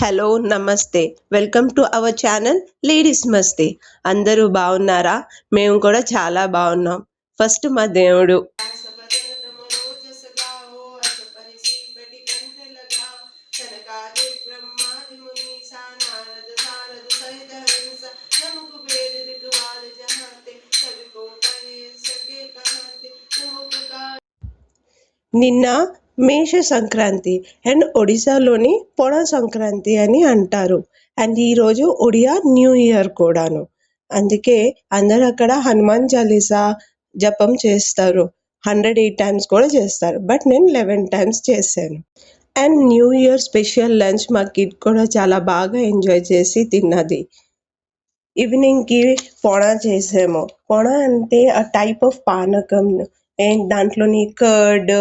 Hello నమస్తే welcome to our channel ladies మస్తే. అందరూ బాగున్నారా? మేము కూడా చాలా బాగున్నాం. ఫస్ట్ మా దేవుడు నిన్న మేష సంక్రాంతి అండ్ ఒడిశాలోని పొడ సంక్రాంతి అని అంటారు. అండ్ ఈరోజు ఒడియా న్యూ ఇయర్ కూడాను. అందుకే అందరూ అక్కడ హనుమాన్ చాలీసా జపం చేస్తారు. 108 టైమ్స్ కూడా చేస్తారు. బట్ నేను 11 టైమ్స్ చేశాను. And new year special lunch మా కిడ్ కూడా చాలా బాగా ఎంజాయ్ చేసి తిన్నది. ఈవినింగ్కి పొడ చేసాము. పొడ అంటే ఆ టైప్ ఆఫ్ పానకం. అండ్ దాంట్లోని కర్డ్,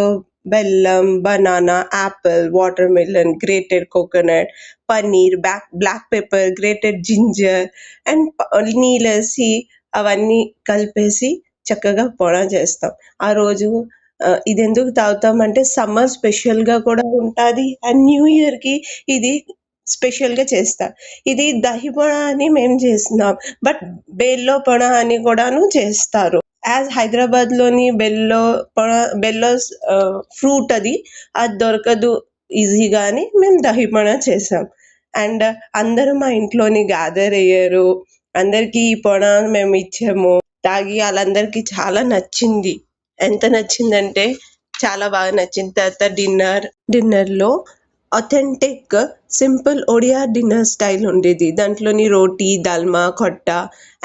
బెల్లం, banana, apple, water melon, grated coconut, paneer, black pepper, grated ginger and నీళ్ళేసి అవన్నీ కలిపేసి చక్కగా పొడ చేస్తాం. ఆ రోజు ఇది ఎందుకు తాగుతామంటే సమ్మర్ స్పెషల్గా కూడా ఉంటుంది. అండ్ న్యూ ఇయర్కి ఇది స్పెషల్గా చేస్తారు. ఇది దహి పొడ అని మేము చేస్తున్నాం. బట్ బెల్లో పొడ అని కూడాను చేస్తారు. యాజ్ హైదరాబాద్లోని బెల్లో ఫ్రూట్ అది దొరకదు ఈజీగా అని మేము దహి పొడ చేసాం. అండ్ అందరూ మా ఇంట్లోని గ్యాదర్ అయ్యారు. అందరికీ ఈ పొడ మేము ఇచ్చాము. తాగి వాళ్ళందరికీ చాలా నచ్చింది. ఎంత నచ్చిందంటే చాలా బాగా నచ్చింది. తర్వాత డిన్నర్లో authentic simple Odia dinner style ఉండేది. దాంట్లోని రోటీ, దల్మా, ఖొట్ట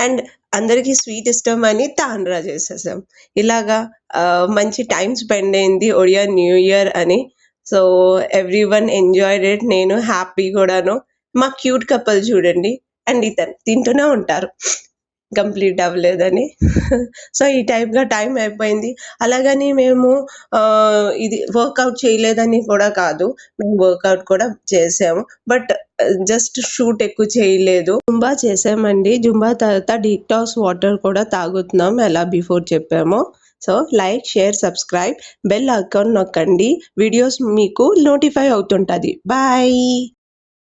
అండ్ అందరికీ స్వీట్ ఇష్టం అని తాండ్రా చేసేసాం. ఇలాగా మంచి టైం స్పెండ్ అయింది ఒడియా న్యూ ఇయర్ అని. So everyone enjoyed it. నేను హ్యాపీ కూడాను. మా క్యూట్ కపుల్ చూడండి. అండ్ ఇతను తింటూనే ఉంటారు కంప్లీట్ అవ్వలేదని. సో ఈ టైప్గా టైం అయిపోయింది. అలాగని మేము ఇది వర్కౌట్ చేయలేదని కూడా కాదు. మేము వర్కౌట్ కూడా చేసాము. బట్ జస్ట్ షూట్ ఎక్కువ చేయలేదు. జుంబా చేసామండి. జుంబా తర్వాత డీటాక్స్ వాటర్ కూడా తాగుతున్నాం ఎలా బిఫోర్ చెప్పామో. So like, share, subscribe, bell icon నొక్కండి. వీడియోస్ మీకు నోటిఫై అవుతుంటుంది. బాయ్.